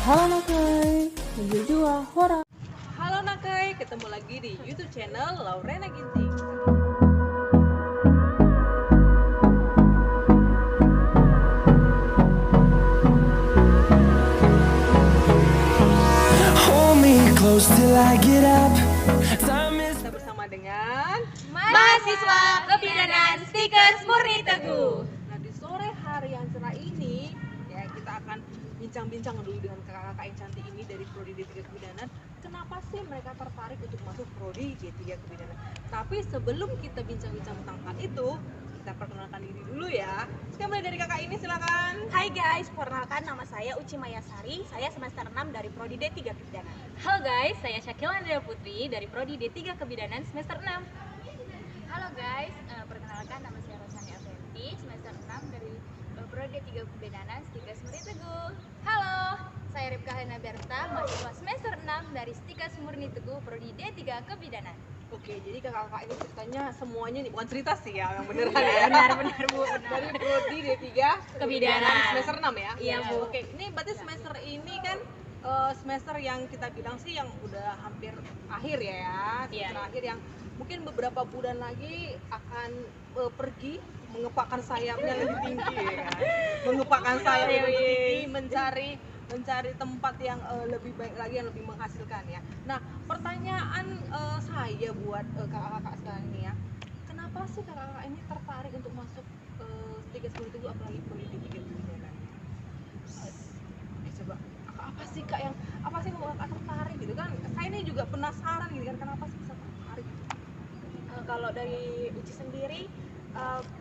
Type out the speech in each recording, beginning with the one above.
Halo Nakai, menjua Hora. Halo Nakai, ketemu lagi di YouTube channel Laurena Ginting. Hold me close till I get up. Kita bersama dengan Mahasiswa Kebidanan Stikers Murni Teguh. Nah, di sore hari yang cerah ini ya kita akan bincang-bincang dulu dengan kakak-kakak yang cantik ini dari Prodi D3 Kebidanan. Kenapa sih mereka tertarik untuk masuk Prodi D3 Kebidanan? Tapi sebelum kita bincang-bincang tentang hal itu, kita perkenalkan diri dulu ya. Kita mulai dari kakak ini, silakan. Hai guys, perkenalkan nama saya Uci Mayasari. Saya semester 6 dari Prodi D3 Kebidanan. Halo guys, saya Syakila Andrea Putri dari Prodi D3 Kebidanan semester 6. Halo guys, perkenalkan nama saya Rosani Aventi, semester 6 dari Prodi D3 Kebidanan Stikers Murni Teguh. Halo, saya Ripka Helena Berta, mahasiswa semester 6 dari Stikers Murni Teguh, Prodi D3 Kebidanan. Oke, jadi kakak-kakak ini ceritanya semuanya nih, bukan cerita sih ya, yang beneran ya. Benar Bu. Dari Prodi D3 Kebidanan. semester 6 ya? Iya, Bu. Oke, ini berarti semester ini kan semester yang kita bilang sih yang udah hampir akhir ya, semester akhir yang mungkin beberapa bulan lagi akan pergi mengepakkan sayapnya lebih tinggi ya kan? Mengepakkan sayap lebih tinggi, mencari tempat yang lebih baik lagi, yang lebih menghasilkan ya. Nah, pertanyaan saya buat kakak-kakak sekarang ini ya, kenapa sih kakak-kakak ini tertarik untuk masuk Stikers Murni Teguh, apalagi Prodi D3 Kebidanan? Coba, apa sih kak yang apa sih membuat kakak tertarik gitu kan? Saya ini juga penasaran gitu kan, kenapa sih bisa tertarik? Kalau dari Uci sendiri,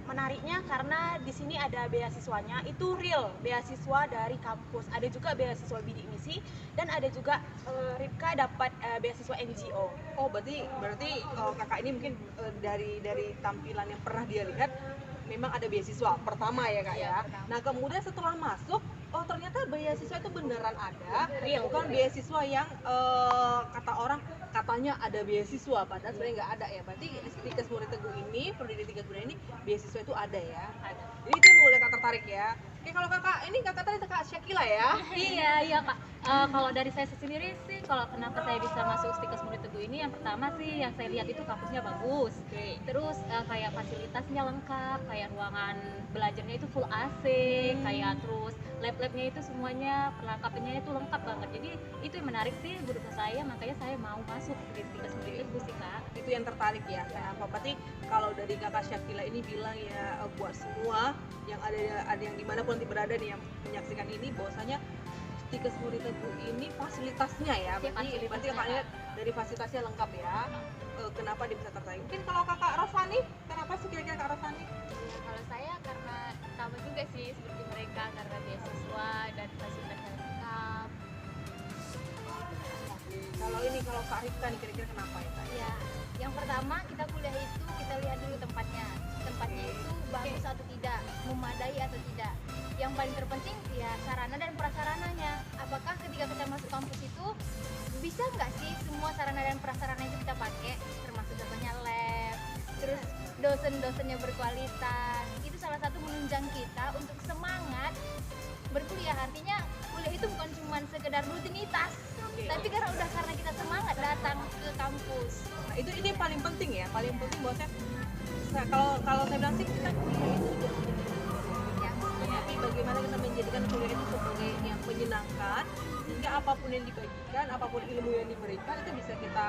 menariknya karena di sini ada beasiswanya, itu real beasiswa dari kampus. Ada juga beasiswa bidik misi dan ada juga Ripka dapat beasiswa NGO. Oh, berarti kakak ini mungkin dari tampilan yang pernah dia lihat memang ada beasiswa pertama ya kak ya. Nah, kemudian setelah masuk, oh ternyata beasiswa itu beneran ada, bukan beasiswa yang kata orang katanya ada beasiswa, padahal sebenarnya nggak ada ya. Berarti Stikers Murni Teguh ini, Prodi D3 Kebidanan ini beasiswa itu ada ya. Jadi itu yang membuat kakak tertarik ya. Oke, kalau kakak ini kakak tadi kakak Syakila ya. Iya Kak. Kalau dari saya sendiri sih, kalau kenapa saya bisa masuk Stikers Murni Teguh ini, yang pertama sih yang saya lihat itu kampusnya bagus. Terus kayak fasilitasnya lengkap, kayak ruangan belajarnya itu full AC, kayak terus lab-labnya itu semuanya perlengkapannya itu lengkap banget. Jadi itu yang menarik sih menurut saya, makanya saya mau masuk di Stikers Murni Teguh sih Kak. Itu yang tertarik ya. Kenapa? Berarti kalau dari kakak Syakila ini bilang ya, buat semua yang ada yang dimanapun nanti berada nih yang menyaksikan ini, bahwasanya Stikers Murni Teguh ini fasilitasnya ya, berarti kakak lihat dari fasilitasnya lengkap ya. Kenapa dia bisa tertarik? Mungkin kalau kakak Rosani, kenapa sih kira-kira kak Rosani? Kalau saya karena sama juga sih seperti mereka, karena beasiswa dan fasilitasnya lengkap. Kalau kak Rifka nih kira-kira kenapa ya kak? Ya, yang pertama kita kuliah itu kita lihat dulu tempatnya itu bagus atau tidak, memadai atau tidak. Yang paling terpenting ya sarana dan prasarananya. Apakah ketika kita masuk kampus itu bisa nggak sih semua sarana dan prasarana itu kita pakai, termasuk contohnya lab, terus dosen-dosennya berkualitas. Itu salah satu menunjang kita untuk semangat berkuliah. Artinya kuliah itu bukan cuma sekedar rutinitas, tapi karena kita semangat datang ke kampus. Nah, itu yang paling penting ya, paling penting bahwasanya kalau saya bilang sih kita kuliah itu juga tapi bagaimana kita menjadikan kuliah itu sebagai yang menyenangkan, sehingga apapun yang dibagikan, apapun ilmu yang diberikan itu bisa kita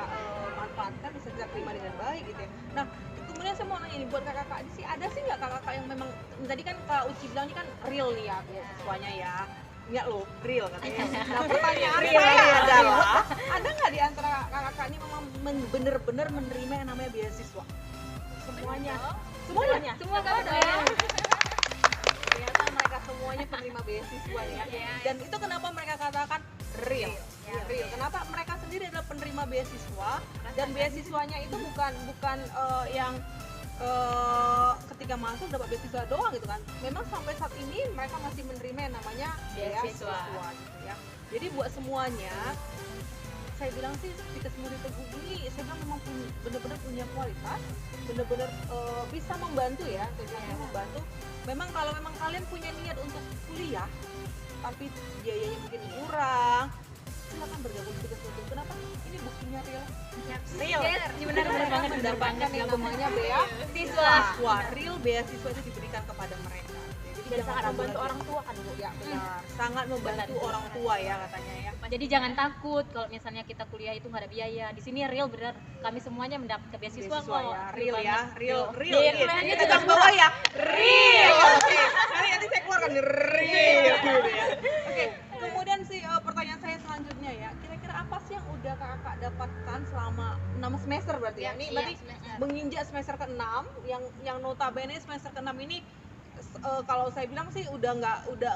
manfaatkan, bisa kita terima dengan baik gitu ya. Nah, kemudian saya mau nanya nih buat kakak-kakak sih, ada sih nggak kakak-kakak yang memang tadi kan Kak Uci bilang ini kan real nih ya beasiswanya ya. Enggak loh, real katanya. Nah, pertanyaan saya adalah, ada nggak di antara kakak-kakak ini memang bener-bener menerima yang namanya beasiswa? Semuanya. Semua Kak ya. Ternyata mereka semuanya penerima beasiswa ya. Dan itu kenapa mereka katakan real. Real. Kenapa mereka sendiri adalah penerima beasiswa dan beasiswanya itu bukan yang ketika masuk dapat beasiswa doang gitu kan. Memang sampai saat ini mereka masih menerima yang namanya beasiswa gitu ya. Jadi buat semuanya saya bilang sih Stikers Murni Teguh ini saya bilang memang benar-benar punya kualitas, benar-benar bisa membantu ya, membantu. Memang kalau memang kalian punya niat untuk kuliah, tapi biayanya mungkin kurang, silakan bergabung di tugas murid. Kenapa? Ini buktinya real. Real. Yes, benar banget, Mendapatkan yang namanya beasiswa. Real beasiswa itu diberikan kepada mereka. Jadi Dan jangan sangat ragu membantu lagi. orang tua kan Bu. Ya benar, sangat membantu orang tua ya katanya ya. Jadi jangan takut kalau misalnya kita kuliah itu nggak ada biaya. Di sini real benar, kami semuanya mendapat beasiswa kok. Ya, real ya, banget. real. Real. Kita garis bawah ya, real. Oke, nanti saya keluarkan real gitu ya. Oke, kemudian sih pertanyaan saya selanjutnya ya, kira-kira apa sih yang udah kakak dapatkan selama 6 semester berarti ya? Ini Iya, berarti semester. menginjak semester ke-6, yang notabene semester ke-6 ini kalau saya bilang sih udah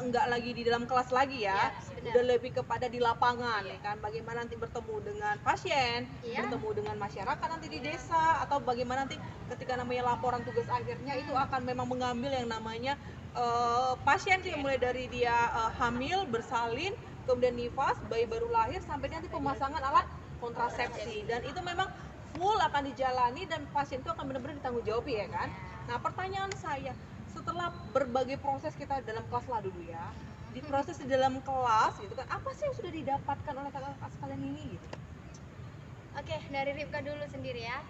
nggak lagi di dalam kelas lagi ya, benar. udah lebih kepada di lapangan ya kan, bagaimana nanti bertemu dengan pasien, Iya. bertemu dengan masyarakat nanti di desa, atau bagaimana nanti ketika namanya laporan tugas akhirnya itu akan memang mengambil yang namanya pasien yang mulai dari dia hamil, bersalin, kemudian nifas, bayi baru lahir sampai nanti pemasangan alat kontrasepsi, dan itu memang full akan dijalani dan pasien itu akan benar-benar ditanggung jawab ya kan. Nah pertanyaan saya, setelah berbagai proses kita dalam kelas lah dulu ya, di proses di dalam kelas gitu kan, apa sih yang sudah didapatkan oleh kakak sekalian ini gitu? Oke, dari Ripka dulu sendiri ya.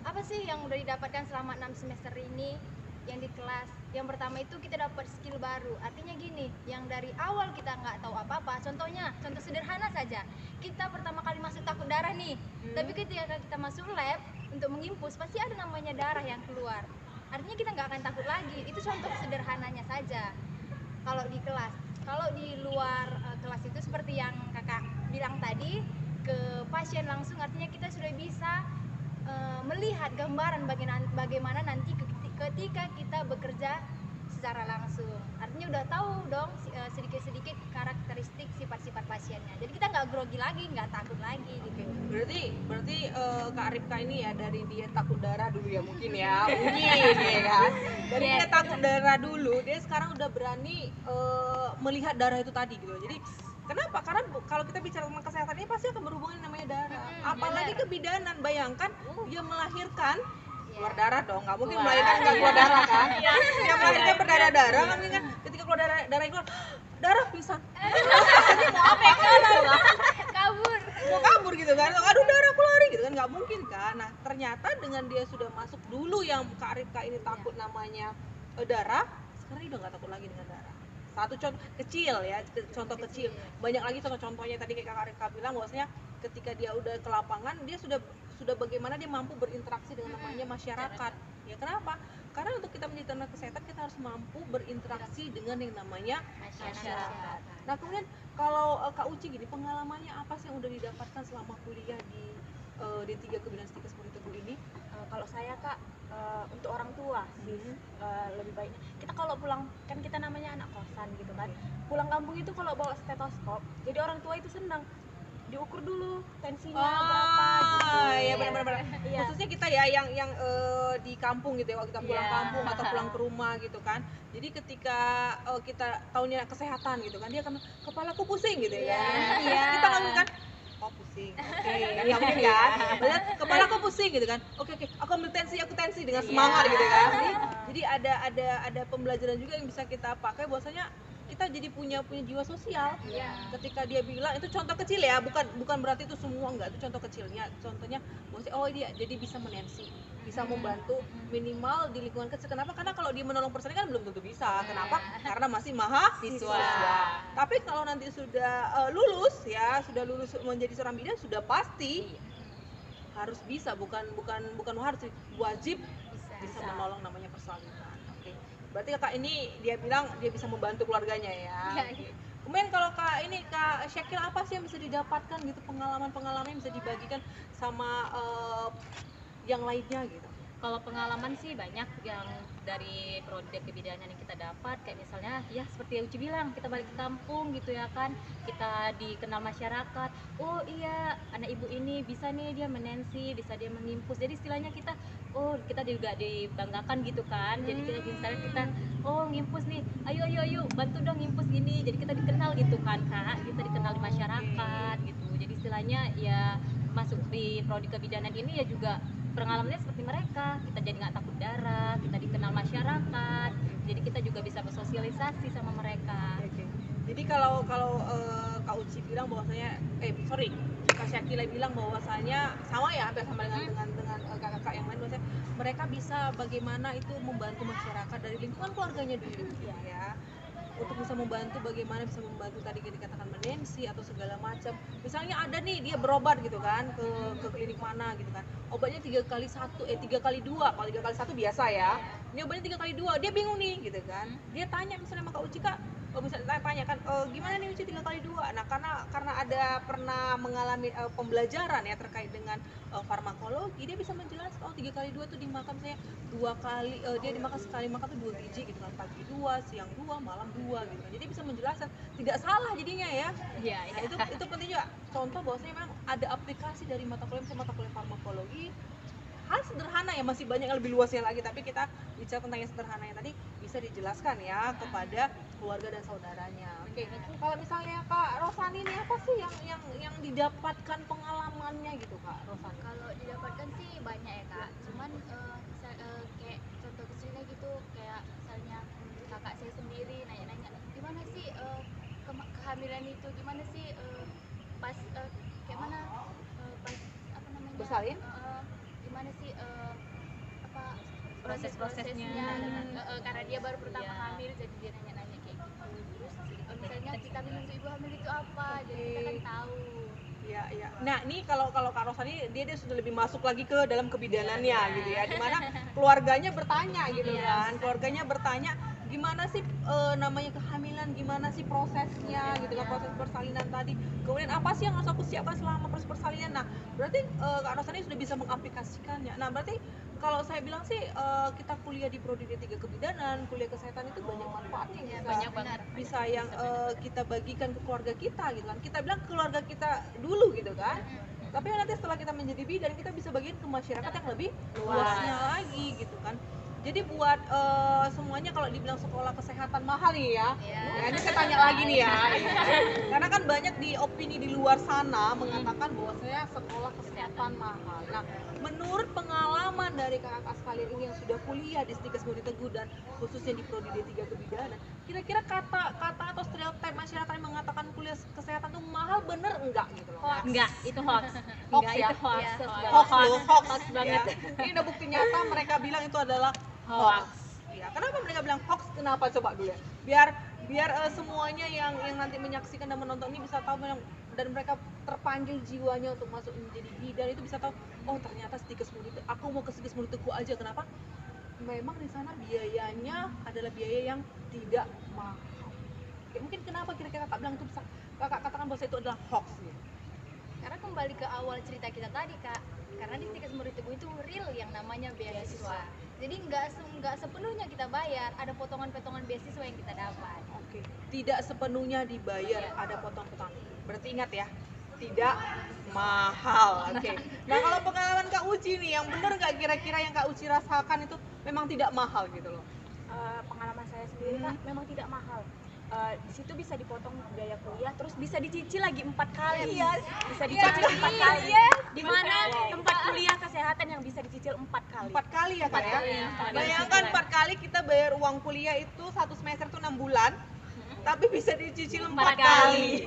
Apa sih yang udah didapatkan selama 6 semester ini yang di kelas? Yang pertama itu kita dapat skill baru. Artinya gini, yang dari awal kita nggak tahu apa-apa. Contoh sederhana saja. Kita pertama kali masuk takut darah nih. Tapi ketika kita masuk lab untuk mengimpus, pasti ada namanya darah yang keluar. Artinya kita nggak akan takut lagi. Itu contoh sederhananya saja. Kalau di kelas. Kalau di luar kelas itu seperti yang kakak bilang tadi, ke pasien langsung, artinya kita sudah bisa melihat gambaran bagaimana nanti ketika kita bekerja secara langsung. Artinya udah tahu dong sedikit-sedikit karakteristik sifat-sifat pasiennya. Jadi kita nggak grogi lagi, nggak takut lagi gitu. Berarti Kak Ripka ini ya, dari dia takut darah dulu ya mungkin ya kan. Dari dia takut darah dulu, dia sekarang udah berani melihat darah itu tadi gitu. Jadi kenapa? Karena kalau kita bicara tentang kesehatan ini pasti akan berhubungan yang namanya darah. Apalagi kebidanan, bayangkan dia melahirkan keluar darah dong, nggak mungkin melahirkan nggak keluar darah kan? Dia melahirkan berdarah-darah kan, ketika keluar darah keluar darah pingsan. Mau kabur gitu kan, aduh darahku lari gitu kan, nggak mungkin kan. Nah ternyata dengan dia sudah masuk dulu yang Kak Ripka ini takut namanya darah, sekarang dia udah nggak takut lagi dengan darah. Satu contoh kecil ya, contoh kecil. Banyak lagi contoh-contohnya tadi kayak Kak Ripka bilang, bahwasanya ketika dia udah ke lapangan, dia sudah bagaimana dia mampu berinteraksi dengan namanya masyarakat. Ya kenapa? Karena untuk kita menjadi tenaga kesehatan kita harus mampu berinteraksi dengan yang namanya masyarakat. Nah kemudian kalau Kak Uci gini, pengalamannya apa sih yang udah didapatkan selama kuliah di D3 Kebidayaan Stikes Muridteguh ini? Kalau saya Kak, untuk orang tua sih lebih baiknya kita kalau pulang, kan kita namanya anak kosan gitu kan, pulang kampung itu kalau bawa stetoskop, jadi orang tua itu senang diukur dulu tensinya berapa gitu. Ya benar-benar. Iya. Khususnya kita ya yang di kampung gitu ya, kalau kita pulang Iya. kampung atau pulang ke rumah gitu kan. Jadi ketika kita tahunya kesehatan gitu kan, dia akan kepalaku pusing gitu ya. Iya. Kita ngomong kan, oh pusing. Oke, nggak mungkin kan? Padahal kepalaku pusing gitu kan. Oke, aku ambil tensi, aku tensi dengan semangat gitu kan. Jadi ada pembelajaran juga yang bisa kita pakai, bahwasanya kita jadi punya jiwa sosial. Ketika dia bilang itu contoh kecil ya, bukan berarti itu semua, enggak, itu contoh kecilnya. Contohnya bahwa oh dia jadi bisa menensi, bisa membantu minimal di lingkungan kecil. Kenapa? Karena kalau dia menolong personil kan belum tentu bisa. Kenapa? Karena masih mahasiswa. Tapi kalau nanti sudah lulus ya, sudah lulus menjadi seorang bidan, sudah pasti harus bisa, bukan harus, wajib bisa menolong namanya persalinan. Berarti kakak ini dia bilang dia bisa membantu keluarganya ya. Kemudian kalau Kak Syakil, apa sih yang bisa didapatkan gitu, pengalaman-pengalaman yang bisa dibagikan sama yang lainnya gitu? Kalau pengalaman sih banyak yang dari proyek kebidanan yang kita dapat, kayak misalnya ya seperti yang Uci bilang, kita balik ke kampung gitu ya kan, kita dikenal masyarakat, oh iya anak ibu ini bisa nih dia menensi, bisa dia mengimpus, jadi istilahnya kita juga dibanggakan gitu kan. Jadi misalnya kita ngimpus nih, ayo bantu dong ngimpus ini, jadi kita dikenal gitu kan Kak, kita dikenal di masyarakat gitu. Jadi istilahnya ya masuk di prodi kebidanan ini ya juga pengalamannya seperti mereka, kita jadi nggak takut darah, kita dikenal masyarakat, jadi kita juga bisa bersosialisasi sama mereka. Jadi kalau Kak Uci bilang bahwasanya Kak Syakila bilang bahwasanya sama ya, hampir sama dengan kakak-kakak yang lain, bahwasanya mereka bisa bagaimana itu membantu masyarakat dari lingkungan keluarganya dulu ya. Untuk bisa membantu, bagaimana bisa membantu tadi yang dikatakan menensi atau segala macam. Misalnya ada nih dia berobat gitu kan ke klinik mana gitu kan, obatnya 3x1 3x2, kalau 3x1 biasa ya, ini obatnya 3x2, dia bingung nih gitu kan, dia tanya misalnya sama Kak Uci, Kak misalnya tanya kan, gimana nih Uci 3x2. Nah karena ada pernah mengalami pembelajaran ya terkait dengan farmakologi, dia bisa menjelaskan 3x2 tuh dimakan saya 2 kali, dia dimakan sekali makan tuh 2 biji gitu kan, pagi 2, siang 2, malam 2 gitu kan. Jadi bisa menjelaskan, tidak salah jadinya ya. Iya, Nah, itu penting juga, contoh bahwasanya memang ada aplikasi dari mata kuliah, misalnya mata kuliah farmakologi, hal sederhana ya, masih banyak yang lebih luasnya lagi, tapi kita bicara tentang yang sederhana yang tadi bisa dijelaskan ya kepada keluarga dan saudaranya. Oke, kalau misalnya Kak Rosani ini apa sih yang didapatkan pengalamannya gitu Kak Rosani? Kalau didapatkan sih banyak ya Kak, cuman kayak contoh kecilnya gitu, kayak misalnya kakak saya sendiri nanya-nanya gimana sih kehamilan itu, gimana sih pas kayak mana pas apa namanya Bersalin? gimana sih apa Proses-prosesnya. karena dia baru pertama Iya. hamil, jadi dia nanya-nanya kayak gitu. Terus misalnya vitamin untuk ibu hamil itu apa, jadi kita kan tahu. Iya. Nah, ini kalau Kak Rosani dia sudah lebih masuk lagi ke dalam kebidanannya gitu ya. Dimana keluarganya bertanya gitu kan. Keluarganya bertanya gimana sih namanya kehamilan, gimana sih prosesnya gitu kan, proses persalinan tadi. Kemudian apa sih yang harus aku siapkan selama proses persalinan. Nah, berarti Kak Rosani sudah bisa mengaplikasikannya. Nah, berarti kalau saya bilang sih kita kuliah di prodi D3 kebidanan, kuliah kesehatan itu banyak manfaatnya ya, banyak banget. bisa yang kita bagikan ke keluarga kita gitu kan. Kita bilang keluarga kita dulu gitu kan, tapi nanti setelah kita menjadi bidan kita bisa bagiin ke masyarakat yang lebih luasnya lagi gitu kan. Jadi buat semuanya, kalau dibilang sekolah kesehatan mahal nih ya, nah, ini saya tanya lagi nih ya, karena kan banyak di opini di luar sana mengatakan bahwasanya sekolah kesehatan mahal. Nah, menurut pengalaman dari kakak sekalian ini yang sudah kuliah di Stikes Budi Teguh dan khususnya di prodi D3 kebidanan, kira-kira kata atau stereotip masyarakat yang mengatakan kuliah kesehatan itu mahal bener enggak gitu loh? Enggak, itu hoax. Hoax Enggak, ya? itu hoax. Hoax banget. ya. Ini udah bukti nyata mereka bilang itu adalah hoax. Ya, kenapa mereka bilang hoax? Kenapa coba dulu ya? Biar semuanya yang nanti menyaksikan dan menonton ini bisa tahu dan mereka terpanggil jiwanya untuk masuk menjadi bidan, itu bisa tahu, oh ternyata Stikes Budi Teguh, aku mau ke Stikes Budi Teguh aja. Kenapa? Memang di sana biayanya adalah biaya yang tidak mahal. Oke, mungkin kenapa kira-kira kakak bilang itu bisa, kakak katakan bahwa itu adalah hoax ya? Karena kembali ke awal cerita kita tadi Kak, karena di Stikes Budi Teguh itu real yang namanya beasiswa. Jadi nggak sepenuhnya kita bayar, ada potongan-potongan beasiswa yang kita dapat. Oke, tidak sepenuhnya dibayar, ada potong-potong. Berarti ingat ya, tidak mahal. Oke. Nah, kalau pengalaman Kak Uci nih, yang bener nggak kira-kira yang Kak Uci rasakan itu memang tidak mahal gitu loh? Pengalaman saya sendiri Kak, memang tidak mahal. Di situ bisa dipotong biaya kuliah, terus bisa dicicil lagi 4 kali. Bisa dicicil 4 kali. Di mana tempat kuliah kesehatan yang bisa dicicil 4 kali. 4 kali ya Kak ya? kali. Bayangkan 4 kali kita bayar uang kuliah itu 1 semester itu 6 bulan, tapi bisa dicicil 4 kali.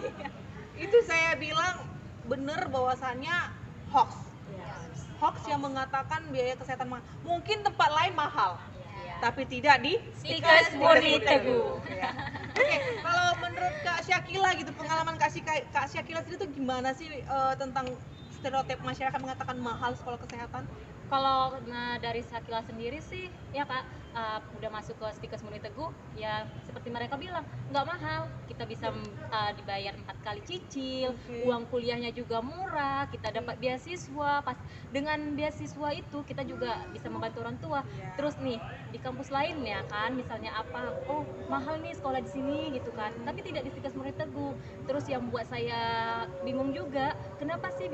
Itu saya bilang bener bahwasannya hoax. Hoax yang mengatakan biaya kesehatan mahal. Mungkin tempat lain mahal, tapi tidak di Stikes Budi Teguh. Ya. Oke, kalau menurut Kak Syakila gitu, pengalaman Kak Syakila sendiri itu gimana sih tentang stereotip masyarakat mengatakan mahal sekolah kesehatan? Kalau dari Syakila sendiri sih ya Kak, udah masuk ke Stikes Budi Teguh ya seperti mereka bilang nggak mahal, kita bisa dibayar 4 kali cicil, uang kuliahnya juga murah, kita dapat beasiswa. Pas dengan beasiswa itu kita juga bisa membantu orang tua. Terus nih di kampus lain ya kan, misalnya apa, oh mahal nih sekolah di sini gitu kan, tapi tidak di Stikes Budi Teguh. Terus yang buat saya bingung juga, kenapa sih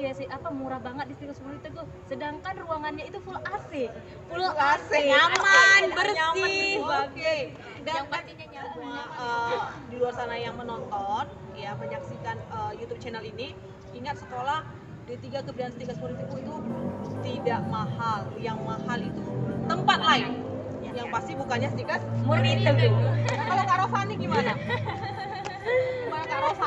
murah banget di Stikes Budi Teguh, sedangkan ruangannya itu full AC, nyaman, bersih. Oke. Dan Yang pastinya nyaman. di luar sana yang menonton ya, menyaksikan YouTube channel ini, ingat sekolah D3 kebidanan Stikes Budi Teguh itu tidak mahal. Yang mahal itu tempat lain. Yang pasti bukannya Stikes Budi Teguh. Nah, kalau Kak Rosani gimana?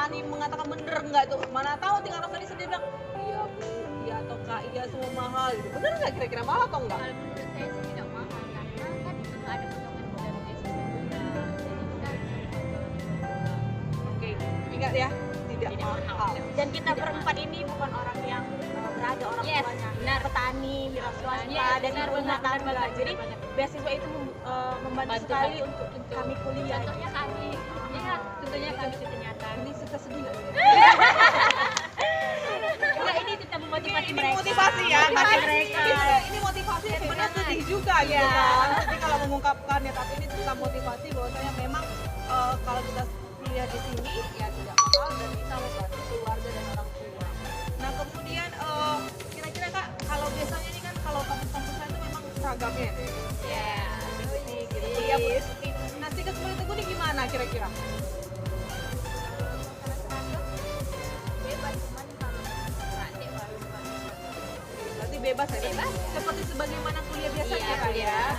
berani mengatakan bener nggak tuh, mana tahu tinggal Rosani sendiri bilang iya bu, iya atau kak, iya semua mahal gitu. Bener nggak kira-kira mahal atau enggak? Kalau menurut saya sih tidak mahal karena kan ada potongan dari beasiswa juga. Jadi kita Oke, ingat ya, tidak mahal. Dan kita berempat ini bukan orang yang berada orang Yes, tuanya, benar. petani, wira swasta, Yes, dan benar, ibu rumah benar, tangga. benar, Jadi benar. beasiswa itu membantu Bantu sekali kami. untuk kami kuliah. Contohnya kami, ya contohnya kami ternyata. Ini suka sedih nggak? Enggak, ini kita memotivasi Ini mereka. motivasi ya, Motivasi mereka. Ini motivasi sebenarnya sedih juga gitu kan. Tapi kalau mengungkapkannya, tapi ini tentang motivasi bahwasanya memang kalau kita kuliah di sini ya tidak mahal dan bisa membantu keluarga dan orang tua. Nah kemudian kira-kira kak, kalau biasanya ini kan kalau kampus-kampusan itu memang seragamnya nih. Ya. Nih, gitu. Kuliah nanti ke sekolah itu nih gimana kira-kira? bebas cuman kalau praktek baru Berarti bebas ya? Bebas. Seperti sebagaimana kuliah biasanya Iya, kak ya? kuliah.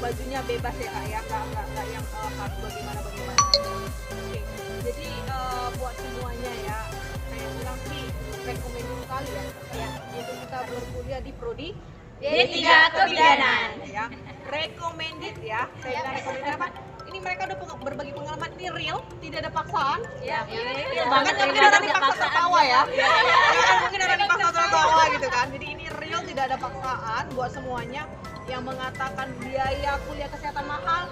Bajunya bebas ya kak ya? Nggak yang harus bagaimana-bagaimana. Oke, jadi buat semuanya ya, saya bilang sih rekomendasi sekali ya, untuk kita berkuliah di Prodi D3 Kebidanan. ya, recommended ya. Saya bilang recommended apa? Ini mereka udah berbagi pengalaman, ini real, tidak ada paksaan. Ya, Bahkan mungkin orang dipaksa tertawa ya. Bahkan mungkin orang dipaksa tertawa gitu kan. Jadi ini real, tidak ada paksaan buat semuanya yang mengatakan biaya kuliah kesehatan mahal.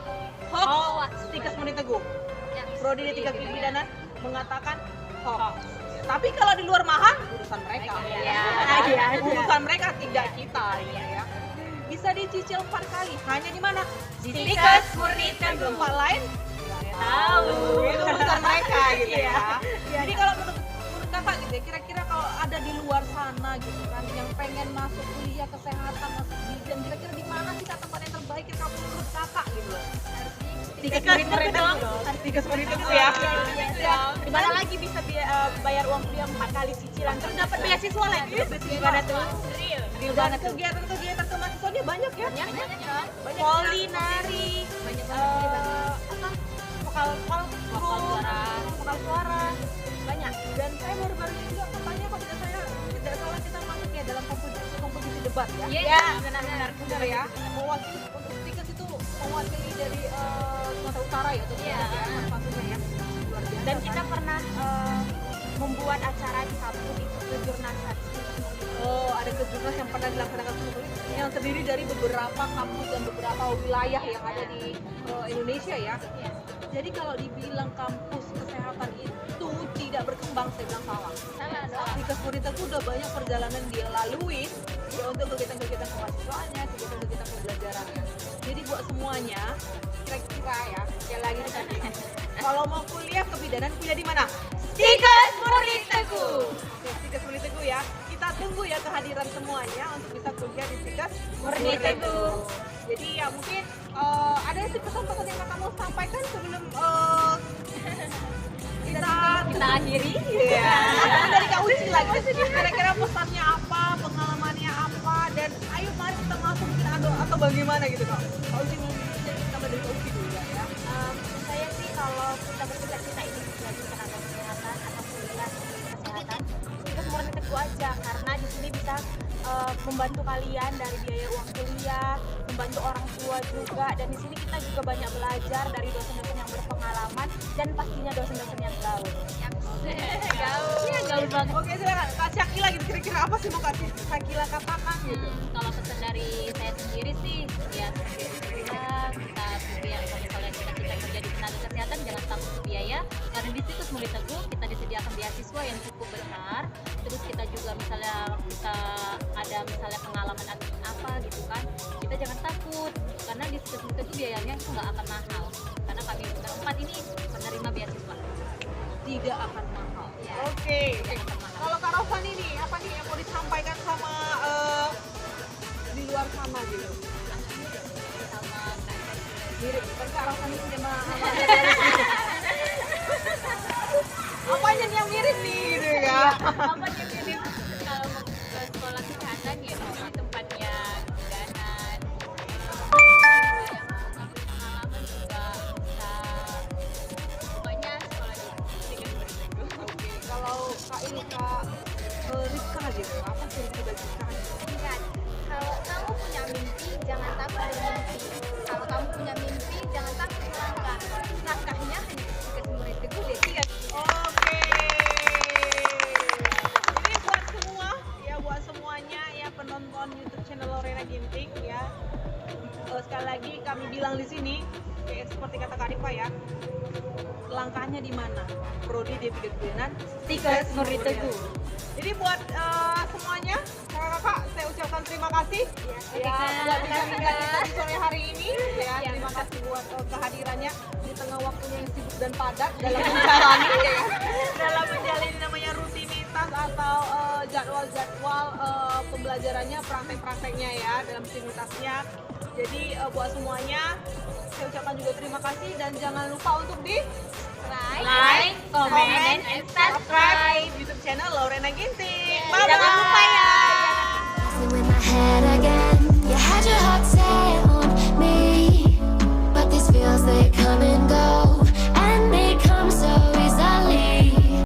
Hoax, Stikes Murni Teguh. Prodi D3 Kebidanan mengatakan hoax. Tapi kalau di luar mahal, urusan mereka. Urusan mereka, tidak kita gitu ya. Bisa dicicil 4 kali, hanya di mana? Di Stikes Murni Teguh. Tempat lain tahu, itu urusan mereka gitu ya. Jadi kalau menurut kakak gitu ya, kira-kira kalau ada di luar sana gitu kan yang pengen masuk kuliah kesehatan, masuk bidan, kira-kira di mana sih kak tempat yang terbaik kira menurut kakak gitu loh? Stikes Murni Teguh. Stikes Murni Teguh ya. Di mana lagi bisa bayar uang kuliah 4 kali cicilan, terus dapat beasiswa lagi. Gimana tuh? Dan kegiatan-kegiatan kemahasiswaannya banyak ya. Kulinari, vokal suara, banyak. Dan saya baru-baru ini juga katanya kalau tidak salah kita masuk ya dalam kompetisi debat ya. Iya, Benar ya. Mewakili untuk Stikes itu mewakili dari Sumatera Utara ya, untuk salah satunya ya. Luar biasa. Dan kita pernah membuat acara di kampus itu kejurnasan. Oh, ada kejurnas yang pernah dilaksanakan yang terdiri dari beberapa kampus dan beberapa wilayah yang ada di Indonesia ya. Jadi kalau dibilang kampus kesehatan itu tidak berkembang, saya bilang salah. Stikes Murni Teguh udah banyak perjalanan dia lalui ya untuk kegiatan-kegiatan kemahasiswaannya, kegiatan-kegiatan pembelajarannya. Jadi buat semuanya, kira-kira ya, sekali lagi tadi, kalau mau kuliah kebidanan, kuliah di mana? Stikes Murni Teguh. Stikes Murni Teguh ya. Kita tunggu ya kehadiran semuanya untuk bisa kuliah di Stikes Murni Teguh. Jadi ya mungkin ada sih pesan-pesan yang kakak mau sampaikan sebelum kita akhiri. ya. Dari Kak Uci lagi. Kira-kira pesannya apa, pengalamannya apa, dan ayo mari kita masuk mungkin atau bagaimana gitu Kak. Kak Uci mungkin kita dari Kak Uci dulu ya. Saya sih kalau kita bercita-cita ini jadi tenaga kesehatan atau kuliah kesehatan, Stikes Murni Teguh aja karena di sini bisa membantu kalian dari biaya uang kuliah, membantu orang tua juga, dan di sini kita juga banyak belajar dari dosen-dosen yang berpengalaman dan pastinya dosen-dosen yang gaul. Iya, gaul banget. Oke, silakan Kak Syakila gitu, kira-kira apa sih mau Kak Syakila katakan gitu? Kalau pesan dari saya sendiri sih, ya kita kuliah kalau misalnya kita kerja di tenaga kesehatan jangan takut biaya, karena di Stikes Murni Teguh kita disediakan beasiswa yang cukup besar. Terus kita juga misalnya kita ada misalnya pengalaman apa gitu kan, kita jangan takut karena di Stikes Murni Teguh biayanya itu nggak akan mahal karena kami berempat ini menerima beasiswa. Tidak akan mahal. Ya. Oke. Kalau Kak Rosan ini apa nih yang mau disampaikan sama di luar sana gitu? Sama Mirip, kan Kak Rosan ini sama apanya nih yang mirip nih gitu ya? apa jadi kalau mau ke sekolah kesehatan ya di tempatnya kebidanan, yang mau ngambil pengalaman juga bisa, pokoknya sekolah di Stikes Murni Teguh. Kak Rizka gitu? Apa sih Rizka dari Rizka? Ingat, kalau kamu punya mimpi, jangan takut bermimpi. Kalau kamu punya mimpi, jangan takut melangkah. Langkahnya hanya Istiqas Murid Teguh D3. Oke. Ini buat semua ya, buat semuanya ya penonton YouTube channel Lorena Ginting ya. Sekali lagi kami bilang di sini, kayak seperti kata Kak Rifa ya, langkahnya di mana? Prodi D3 Kebudayan, Istiqas Murid Teguh. Jadi buat semuanya, kakak-kakak, saya ucapkan terima kasih ya buat bincang-bincang kita di sore hari ini ya. Terima kasih buat kehadirannya di tengah waktunya yang sibuk dan padat dalam menjalani ya, dalam menjalani namanya rutinitas atau jadwal-jadwal pembelajarannya, praktek-prakteknya ya dalam rutinitasnya. Jadi buat semuanya, saya ucapkan juga terima kasih dan jangan lupa untuk di Like, comment, and subscribe. YouTube channel Lorena Ginting. Jangan lupa ya